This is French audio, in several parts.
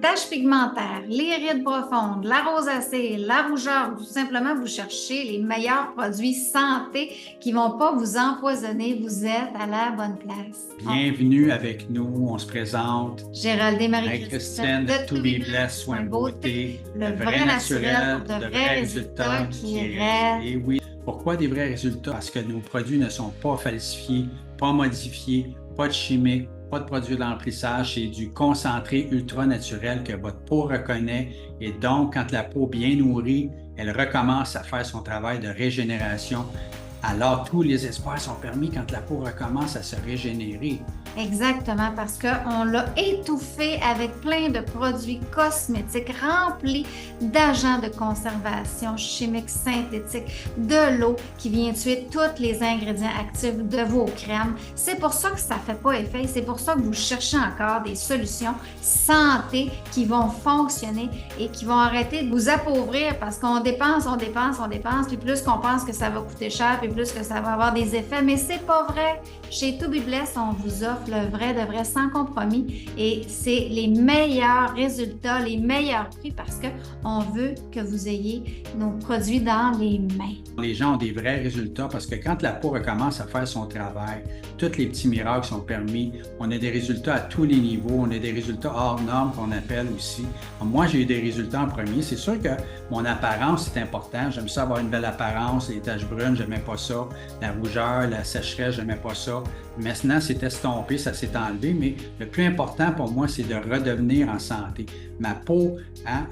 taches pigmentaires, les rides profondes, la rosacée, la rougeur, tout simplement vous cherchez les meilleurs produits santé qui ne vont pas vous empoisonner, vous êtes à la bonne place. Bienvenue avec nous, on se présente. Géraldine Marie-Christine de To Be Blessed Soins Beauté, le vrai naturel, de vrais résultats qui restent. Et oui, pourquoi des vrais résultats? Parce que nos produits ne sont pas falsifiés, pas modifiés, pas de chimiques, pas de produits de remplissage, c'est du concentré ultra naturel que votre peau reconnaît. Et donc, quand la peau est bien nourrie, elle recommence à faire son travail de régénération. Alors, tous les espoirs sont permis quand la peau recommence à se régénérer. Exactement, parce qu'on l'a étouffé avec plein de produits cosmétiques remplis d'agents de conservation chimiques synthétiques, de l'eau qui vient tuer tous les ingrédients actifs de vos crèmes. C'est pour ça que ça ne fait pas effet, c'est pour ça que vous cherchez encore des solutions santé qui vont fonctionner et qui vont arrêter de vous appauvrir parce qu'on dépense, puis plus qu'on pense que ça va coûter cher, puis plus que ça va avoir des effets, mais c'est pas vrai. Chez To Be Blessed, on vous offre le vrai de vrai sans compromis et c'est les meilleurs résultats, les meilleurs prix parce qu'on veut que vous ayez nos produits dans les mains. Les gens ont des vrais résultats parce que quand la peau recommence à faire son travail, tous les petits miracles sont permis. On a des résultats à tous les niveaux. On a des résultats hors normes qu'on appelle aussi. Moi, j'ai eu des résultats en premier. C'est sûr que mon apparence, c'est important. J'aime ça avoir une belle apparence. Les taches brunes, j'aimais pas ça. La rougeur, la sécheresse, j'aimais pas ça. Maintenant, c'est estompé, ça s'est enlevé, mais le plus important pour moi, c'est de redevenir en santé. Ma peau,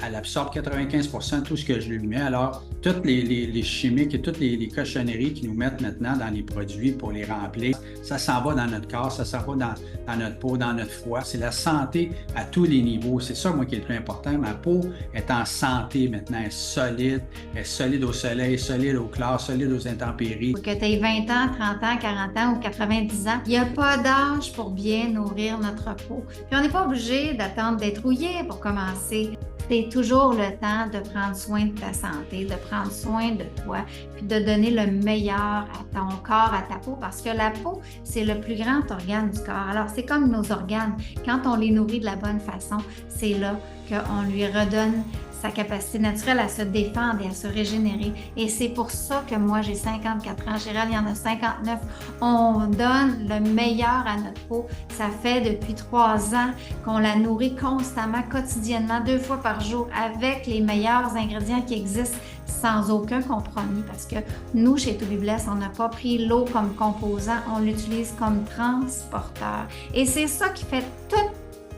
elle absorbe 95% de tout ce que je lui mets. Alors, toutes les chimiques et toutes les cochonneries qu'ils nous mettent maintenant dans les produits pour les remplir, ça s'en va dans notre corps, ça s'en va dans notre peau, dans notre foie. C'est la santé à tous les niveaux. C'est ça, moi, qui est le plus important. Ma peau est en santé maintenant, elle est solide au soleil, solide au clair, solide aux intempéries. Que tu aies 20 ans, 30 ans, 40 ans ou 90 ans, il n'y a pas d'âge pour bien nourrir notre peau. Puis on n'est pas obligé d'attendre d'être rouillé pour commencer. C'est toujours le temps de prendre soin de ta santé, de prendre soin de toi, puis de donner le meilleur à ton corps, à ta peau, parce que la peau, c'est le plus grand organe du corps. Alors, c'est comme nos organes. Quand on les nourrit de la bonne façon, c'est là qu'on lui redonne sa capacité naturelle à se défendre et à se régénérer. Et c'est pour ça que moi, j'ai 54 ans. Gérald, il y en a 59. On donne le meilleur à notre peau. Ça fait depuis 3 ans qu'on la nourrit constamment, quotidiennement, 2 fois par jour, avec les meilleurs ingrédients qui existent, sans aucun compromis. Parce que nous, chez To Be Blessed, on n'a pas pris l'eau comme composant, on l'utilise comme transporteur. Et c'est ça qui fait toute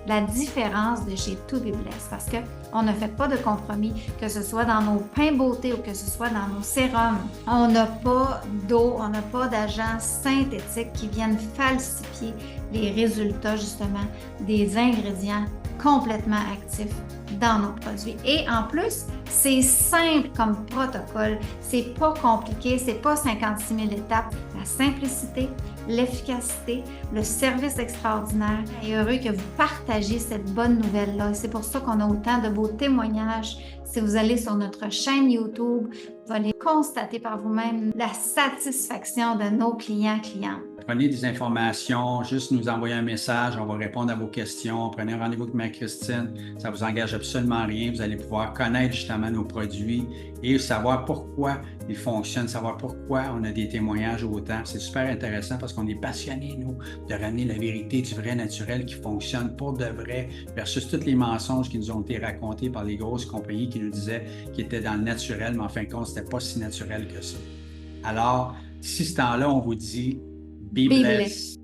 la différence de chez To Be Blessed, parce qu'on ne fait pas de compromis, que ce soit dans nos pains beauté ou que ce soit dans nos sérums. On n'a pas d'eau, on n'a pas d'agents synthétiques qui viennent falsifier les résultats justement des ingrédients complètement actifs dans nos produits. Et en plus, c'est simple comme protocole, c'est pas compliqué, c'est pas 56 000 étapes. La simplicité, l'efficacité, le service extraordinaire. Et heureux que vous partagiez cette bonne nouvelle-là. C'est pour ça qu'on a autant de beaux témoignages. Si vous allez sur notre chaîne YouTube, vous allez constater par vous-même la satisfaction de nos clients-clientes. Prenez des informations, juste nous envoyer un message, on va répondre à vos questions. Prenez un rendez-vous avec Marie-Christine, ça ne vous engage absolument rien. Vous allez pouvoir connaître justement nos produits et savoir pourquoi ils fonctionnent, savoir pourquoi on a des témoignages autant. C'est super intéressant parce qu'on est passionnés, nous, de ramener la vérité du vrai naturel qui fonctionne pour de vrai versus tous les mensonges qui nous ont été racontés par les grosses compagnies qui nous disaient qu'ils étaient dans le naturel, mais en fin de compte, c'était pas si naturel que ça. Alors, d'ici ce temps-là, on vous dit Be blessed.